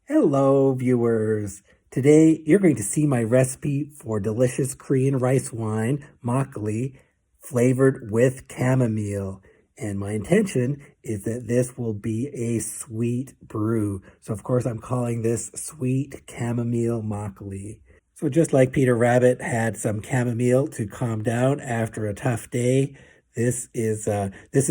Hello, viewers. Today, you're going to see my recipe for delicious Korean rice wine, makgeolli, flavored with chamomile. And my intention is that this will be a sweet brew. So, of course, I'm calling this sweet chamomile makgeolli. So just like Peter Rabbit had some chamomile to calm down after a tough day, this is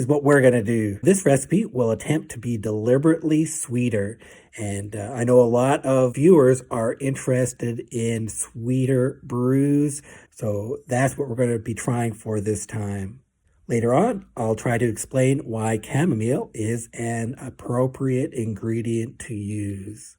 what we're gonna do. This recipe will attempt to be deliberately sweeter, and I know a lot of viewers are interested in sweeter brews, so that's what we're going to be trying for this time. Later on, I'll try to explain why chamomile is an appropriate ingredient to use.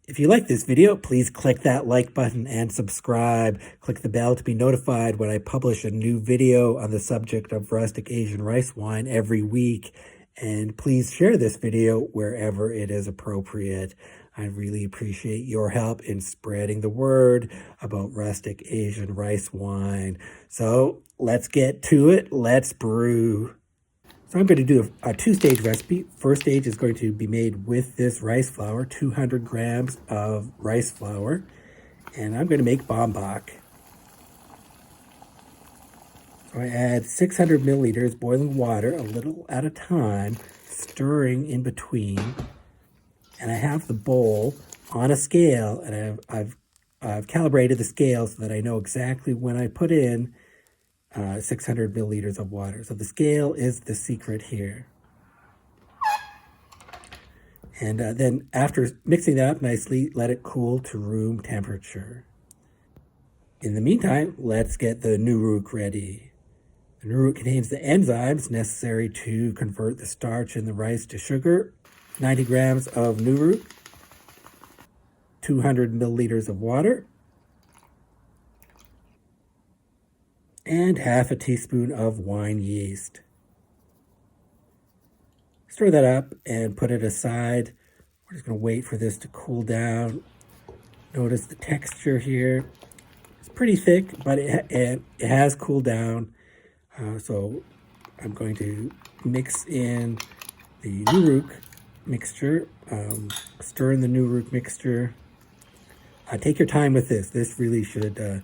If you like this video, please click that like button and subscribe. Click the bell to be notified when I publish a new video on the subject of rustic Asian rice wine every week. And please share this video wherever it is appropriate. I really appreciate your help in spreading the word about rustic Asian rice wine. So let's get to it. Let's brew. So I'm going to do a two-stage recipe. First stage is going to be made with this rice flour, 200 grams of rice flour, and I'm going to make bambak. So I add 600 milliliters boiling water, a little at a time, stirring in between. And I have the bowl on a scale, and I've calibrated the scale so that I know exactly when I put in 600 milliliters of water. So the scale is the secret here. And then after mixing that up nicely, let it cool to room temperature. In the meantime, let's get the nuruk ready. The nuruk contains the enzymes necessary to convert the starch in the rice to sugar. 90 grams of nuruk, 200 milliliters of water, and half a teaspoon of wine yeast. Stir that up and put it aside. We're just going to wait for this to cool down. Notice the texture here. It's pretty thick, but it has cooled down. So I'm going to mix in the nuruk mixture. Stir in the nuruk mixture. Take your time with this. This really should...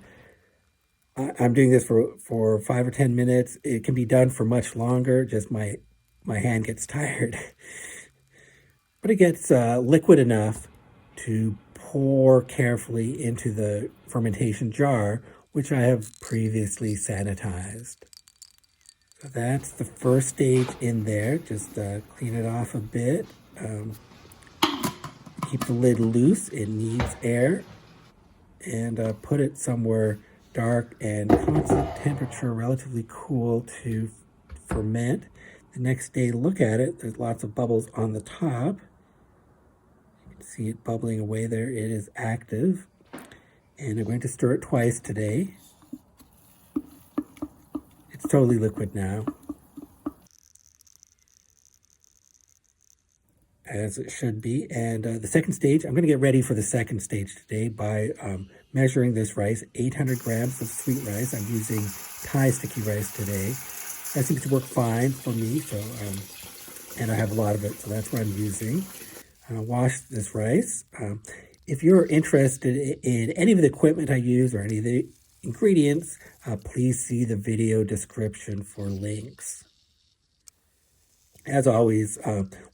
I'm doing this for 5 or 10 minutes. It can be done for much longer. Just my hand gets tired. But it gets liquid enough to pour carefully into the fermentation jar, which I have previously sanitized. So that's the first stage in there. Just clean it off a bit. Keep the lid loose. It needs air. And put it somewhere dark and constant temperature, relatively cool to ferment. The next day, look at it. There's lots of bubbles on the top. You can see it bubbling away there. It is active. And I'm going to stir it twice today. It's totally liquid now, as it should be. And the second stage, I'm going to get ready for the second stage today by measuring this rice, 800 grams of sweet rice. I'm using Thai sticky rice today. That seems to work fine for me, so and I have a lot of it, so that's what I'm using. Wash this rice. If you're interested in any of the equipment I use or any of the ingredients, please see the video description for links. As always,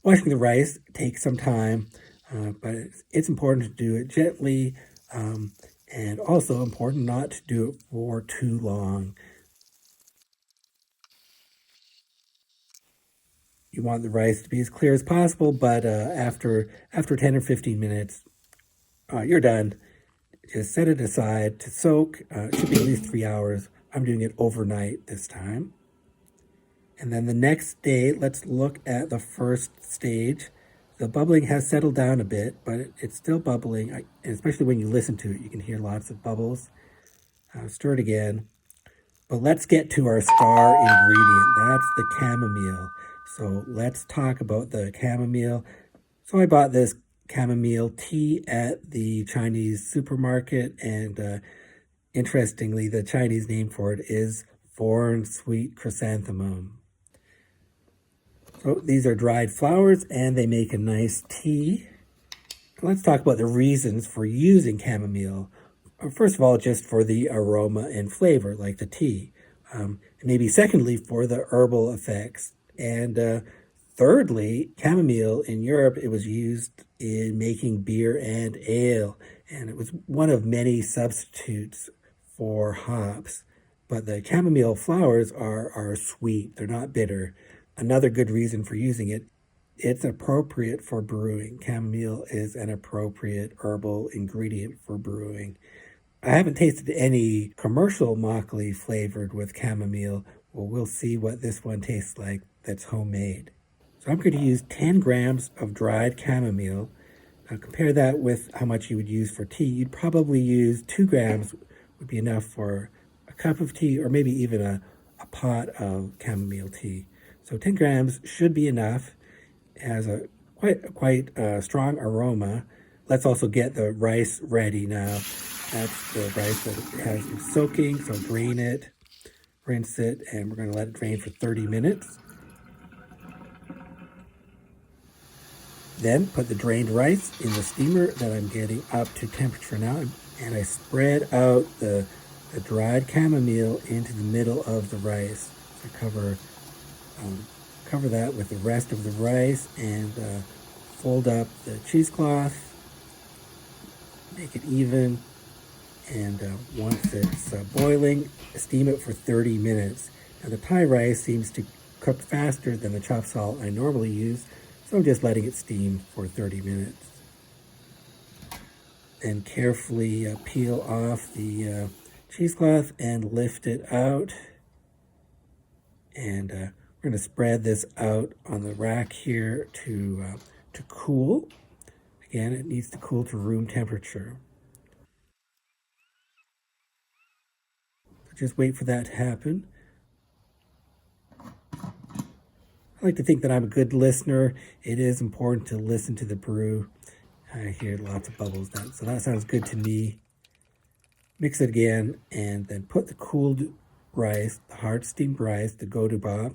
washing the rice takes some time, but it's important to do it gently, and also important not to do it for too long. You want the rice to be as clear as possible, but after 10 or 15 minutes, you're done. Just set it aside to soak. It should be at least 3 hours. I'm doing it overnight this time. And then the next day, let's look at the first stage. The bubbling has settled down a bit, but it's still bubbling. And especially when you listen to it, you can hear lots of bubbles. Stir it again. But let's get to our star ingredient. That's the chamomile. So let's talk about the chamomile. So I bought this chamomile tea at the Chinese supermarket, and interestingly, the Chinese name for it is foreign sweet chrysanthemum. So these are dried flowers, and they make a nice tea. Let's talk about the reasons for using chamomile. First of all, just for the aroma and flavor, like the tea. And maybe secondly, for the herbal effects. And thirdly, chamomile in Europe, it was used in making beer and ale. And it was one of many substitutes for hops. But the chamomile flowers are sweet, they're not bitter. Another good reason for using it, it's appropriate for brewing. Chamomile is an appropriate herbal ingredient for brewing. I haven't tasted any commercial makgeolli flavored with chamomile. Well, we'll see what this one tastes like that's homemade. So I'm going to use 10 grams of dried chamomile. Now compare that with how much you would use for tea. You'd probably use 2 grams would be enough for a cup of tea, or maybe even a pot of chamomile tea. So 10 grams should be enough. It has a quite strong aroma. Let's also get the rice ready now. That's the rice that has been soaking, so drain it, rinse it, and we're going to let it drain for 30 minutes. Then put the drained rice in the steamer that I'm getting up to temperature now, and I spread out the dried chamomile into the middle of the rice. So cover that with the rest of the rice, and fold up the cheesecloth, make it even, and once it's boiling, steam it for 30 minutes. Now the Thai rice seems to cook faster than the chopped salt I normally use, so I'm just letting it steam for 30 minutes. Then carefully peel off the cheesecloth and lift it out. And we're going to spread this out on the rack here to cool. Again, it needs to cool to room temperature. So just wait for that to happen. I like to think that I'm a good listener. It is important to listen to the brew. I hear lots of bubbles, so that sounds good to me. Mix it again, and then put the cooled rice, the hard steamed rice, the go-to bop,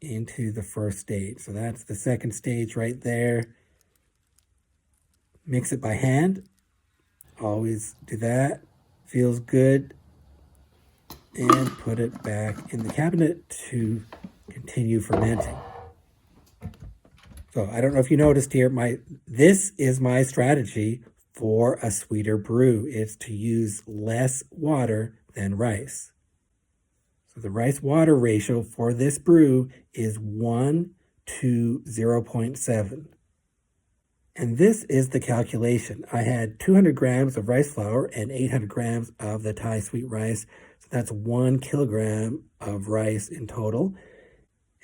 into the first stage. So that's the second stage right there. Mix it by hand. Always do that. Feels good. And put it back in the cabinet to continue fermenting. So I don't know if you noticed here, this is my strategy for a sweeter brew. It's to use less water than rice. So the rice water ratio for this brew is 1 to 0.7. And this is the calculation. I had 200 grams of rice flour and 800 grams of the Thai sweet rice. So that's 1 kilogram of rice in total.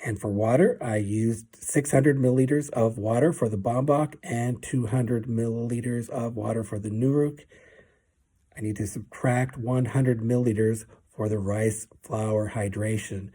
And for water, I used 600 milliliters of water for the bambak and 200 milliliters of water for the nuruk. I need to subtract 100 milliliters for the rice flour hydration,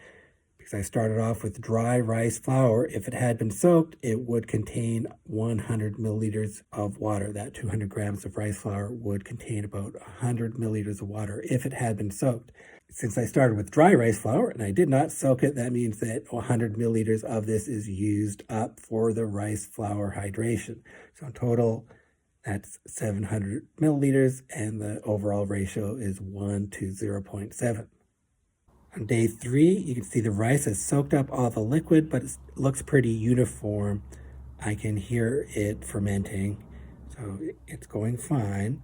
because I started off with dry rice flour. If it had been soaked, it would contain 100 milliliters of water. That 200 grams of rice flour would contain about 100 milliliters of water if it had been soaked. Since I started with dry rice flour and I did not soak it, that means that 100 milliliters of this is used up for the rice flour hydration. So in total, that's 700 milliliters, and the overall ratio is 1 to 0.7. On day 3, you can see the rice has soaked up all the liquid, but it looks pretty uniform. I can hear it fermenting, so it's going fine.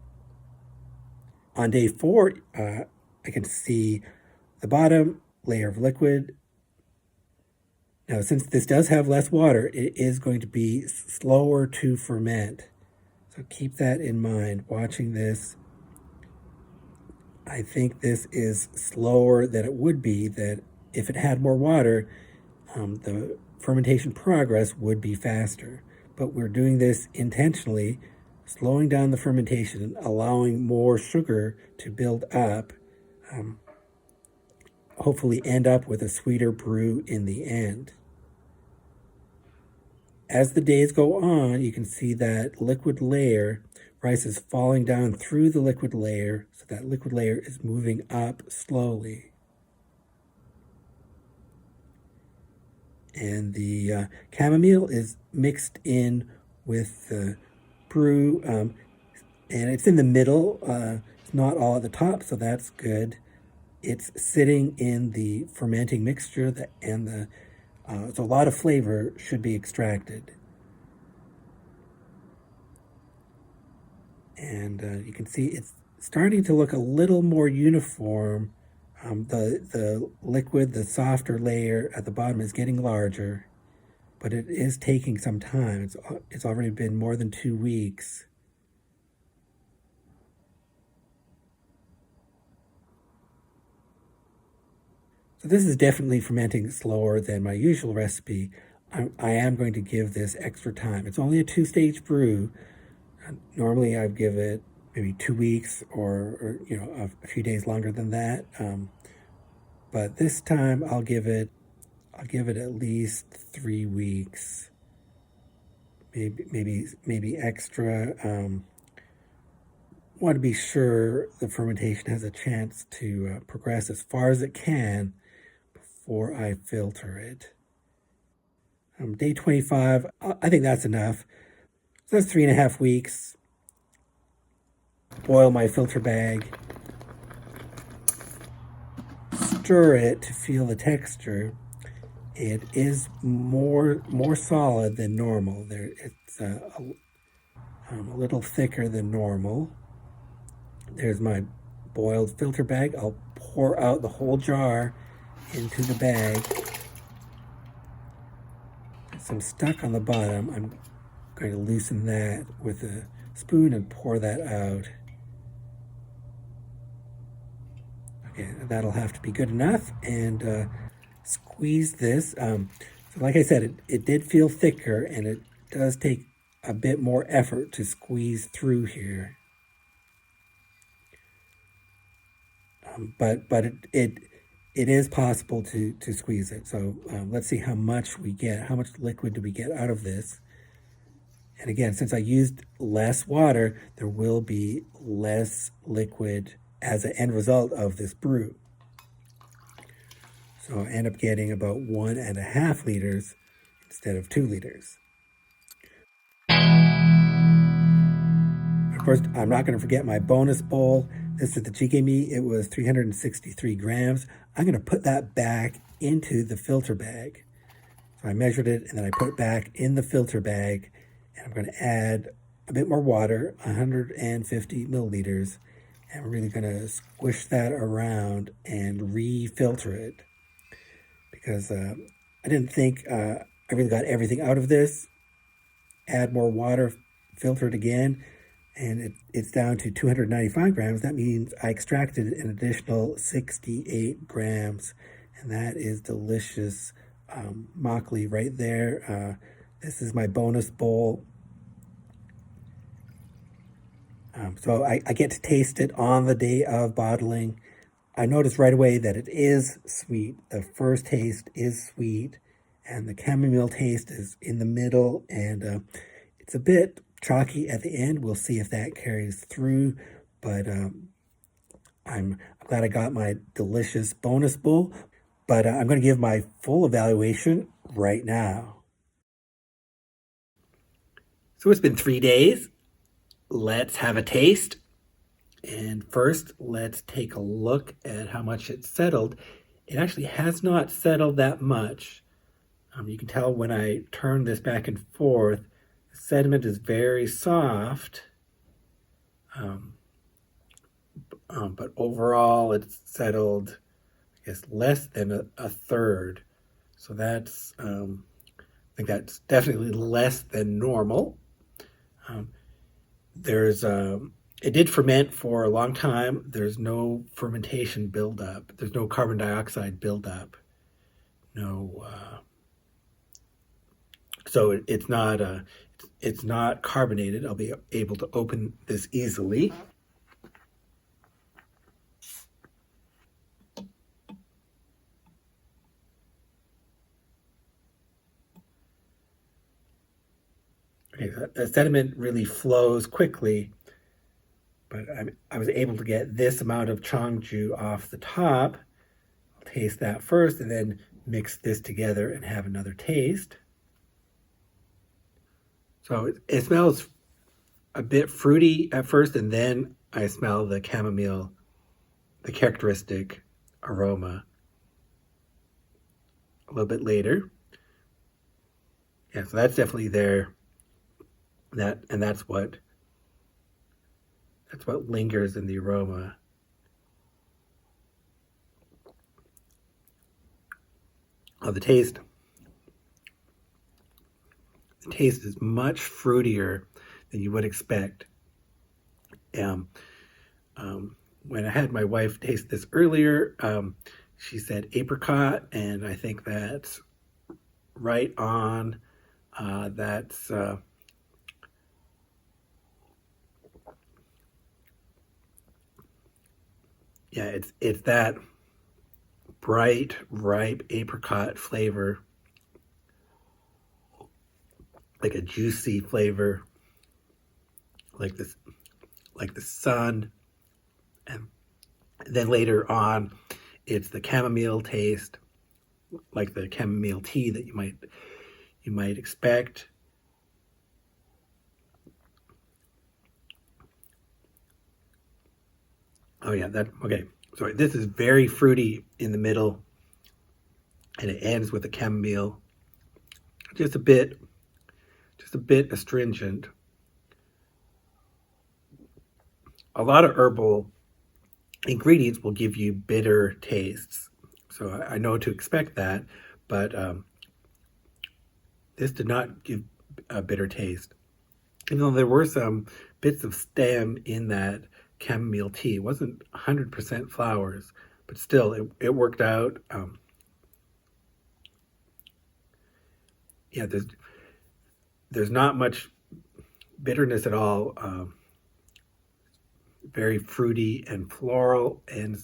On day 4, I can see the bottom layer of liquid. Now, since this does have less water, it is going to be slower to ferment. So keep that in mind. Watching this, I think this is slower than it would be, that if it had more water, the fermentation progress would be faster. But we're doing this intentionally, slowing down the fermentation, allowing more sugar to build up, hopefully end up with a sweeter brew in the end. As the days go on, you can see that liquid layer, rice is falling down through the liquid layer, so that liquid layer is moving up slowly. And the chamomile is mixed in with the brew, and it's in the middle. It's not all at the top, so that's good. It's sitting in the fermenting mixture, so a lot of flavor should be extracted. And you can see it's starting to look a little more uniform. The liquid, the softer layer at the bottom is getting larger, but it is taking some time. It's already been more than 2 weeks. So this is definitely fermenting slower than my usual recipe. I am going to give this extra time. It's only a 2-stage brew. Normally I'd give it maybe 2 weeks or a few days longer than that. But this time I'll give it at least 3 weeks, maybe extra. Want to be sure the fermentation has a chance to progress as far as it can before I filter it. Day 25, I think that's enough. So that's 3.5 weeks. Boil my filter bag. Stir it to feel the texture. It is more solid than normal. It's a little thicker than normal. There's my boiled filter bag. I'll pour out the whole jar into the bag. Some stuck on the bottom. I'm going to loosen that with a spoon and pour that out. Okay, that'll have to be good enough. And squeeze this. So like I said, it did feel thicker, and it does take a bit more effort to squeeze through here. But it is possible to squeeze it. So let's see how much we get. How much liquid do we get out of this? And again, since I used less water, there will be less liquid as an end result of this brew. So I end up getting about 1.5 liters instead of 2 liters. Of course, I'm not going to forget my bonus bowl. This is the jjigae. It was 363 grams. I'm going to put that back into the filter bag. So I measured it, and then I put it back in the filter bag. And I'm going to add a bit more water, 150 milliliters. And we're really going to squish that around and re-filter it. Because I didn't think I really got everything out of this. Add more water, filter it again, and it's down to 295 grams. That means I extracted an additional 68 grams, and that is delicious makgeolli right there. This is my bonus bowl. So I get to taste it on the day of bottling. I noticed right away that it is sweet. The first taste is sweet, and the chamomile taste is in the middle, and it's a bit chalky at the end. We'll see if that carries through, but I'm glad I got my delicious bonus bowl, but I'm going to give my full evaluation right now. So it's been 3 days. Let's have a taste. And first, let's take a look at how much it's settled. It actually has not settled that much. You can tell when I turn this back and forth, the sediment is very soft. But overall, it's settled, I guess, less than a third. So that's, I think that's definitely less than normal. It did ferment for a long time. There's no fermentation buildup. There's no carbon dioxide buildup. So it's not carbonated. I'll be able to open this easily. Okay, the sediment really flows quickly, but I was able to get this amount of chongju off the top. I'll taste that first and then mix this together and have another taste. So it smells a bit fruity at first, and then I smell the chamomile, the characteristic aroma a little bit later. Yeah, so that's definitely there. That's what lingers in the aroma. Oh, the taste is much fruitier than you would expect. Um, when I had my wife taste this earlier, she said apricot, and I think that's right on. That's yeah, it's that bright, ripe apricot flavor, like a juicy flavor, like this, like the sun, and then later on, it's the chamomile taste, like the chamomile tea that you might expect. Oh yeah, that okay. So this is very fruity in the middle, and it ends with a chamomile, just a bit astringent. A lot of herbal ingredients will give you bitter tastes, so I know to expect that, but this did not give a bitter taste. Even though there were some bits of stem in that chamomile tea. It wasn't 100% flowers, but still, it worked out. Yeah, there's not much bitterness at all. Very fruity and floral, and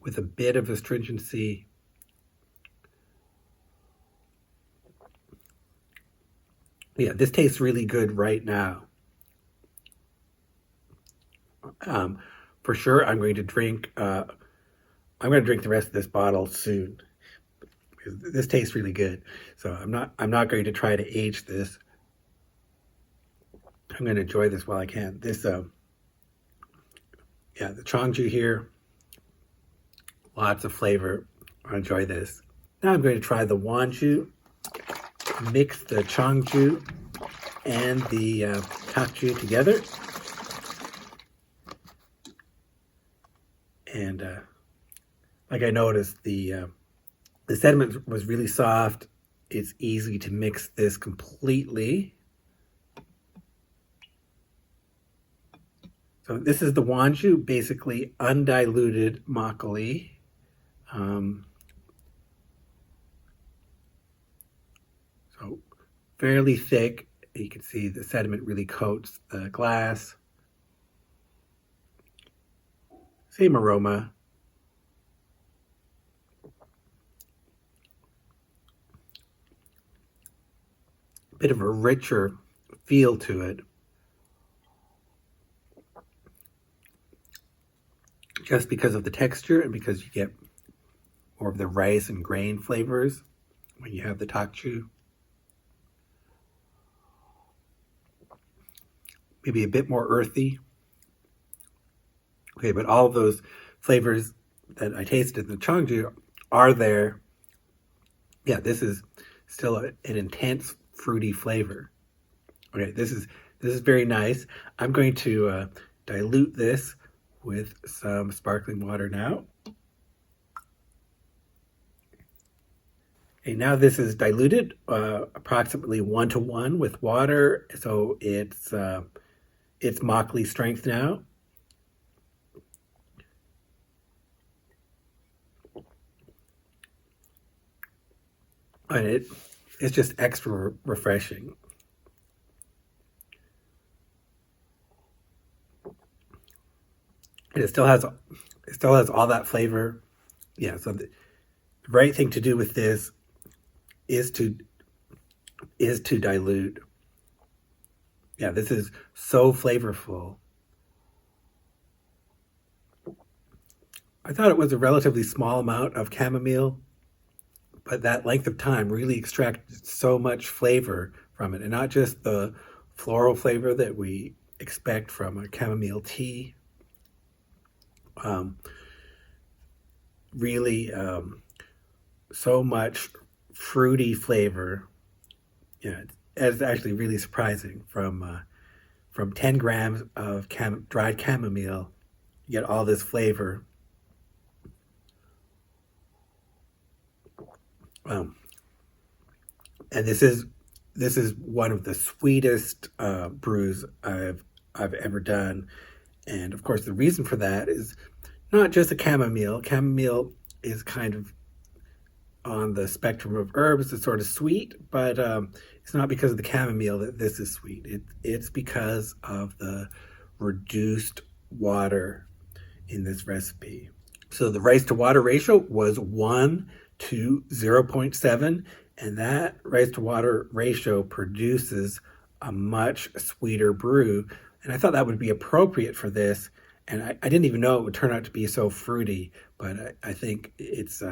with a bit of astringency. Yeah, this tastes really good right now. For sure, I'm going to drink. I'm going to drink the rest of this bottle soon. This tastes really good. So I'm not going to try to age this. I'm going to enjoy this while I can. This yeah, the chongju here, lots of flavor. I enjoy this. Now I'm going to try the wanju. Mix the chongju and the takju together. And like I noticed, the sediment was really soft. It's easy to mix this completely. So this is the wanju, basically undiluted makgeolli. So fairly thick. You can see the sediment really coats the glass. Same aroma. Bit of a richer feel to it. Just because of the texture and because you get more of the rice and grain flavors when you have the takju. Maybe a bit more earthy. Okay, but all of those flavors that I tasted in the chongju are there. Yeah, this is still an intense fruity flavor. Okay, this is very nice. I'm going to dilute this with some sparkling water now. Okay, now this is diluted approximately 1-to-1 with water, so it's makgeolli strength now. And it's just extra refreshing. And it still has all that flavor. Yeah, so the right thing to do with this is to dilute. Yeah, this is so flavorful. I thought it was a relatively small amount of chamomile, but that length of time really extracted so much flavor from it, and not just the floral flavor that we expect from a chamomile tea. Really so much fruity flavor. Yeah, it's actually really surprising. From 10 grams of dried chamomile, you get all this flavor. Um, and this is one of the sweetest brews I've ever done. And of course, the reason for that is not just the chamomile. Chamomile is kind of on the spectrum of herbs. It's sort of sweet, but it's not because of the chamomile that this is sweet. It's because of the reduced water in this recipe. So the rice to water ratio was 1 to 0.7, and that rice to water ratio produces a much sweeter brew. And I thought that would be appropriate for this. And I didn't even know it would turn out to be so fruity, but I think it's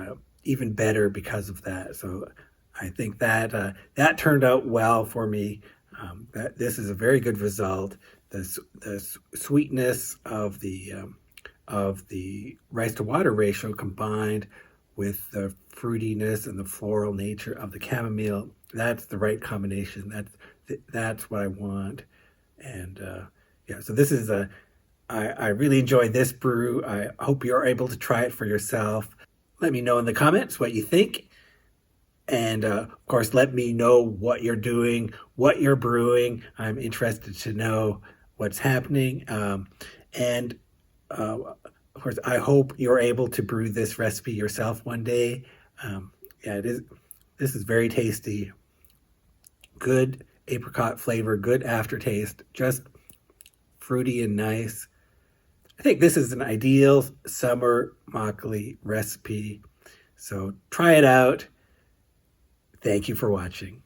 even better because of that. So I think that that turned out well for me. That this is a very good result. The sweetness of the rice to water ratio combined with the fruitiness and the floral nature of the chamomile, that's the right combination. That's what I want. And yeah, so this is I really enjoyed this brew. I hope you're able to try it for yourself. Let me know in the comments what you think. And of course, let me know what you're doing, what you're brewing. I'm interested to know what's happening. And of course, I hope you're able to brew this recipe yourself one day. Yeah, it is. This is very tasty. Good apricot flavor, good aftertaste, just fruity and nice. I think this is an ideal summer makgeolli recipe. So try it out. Thank you for watching.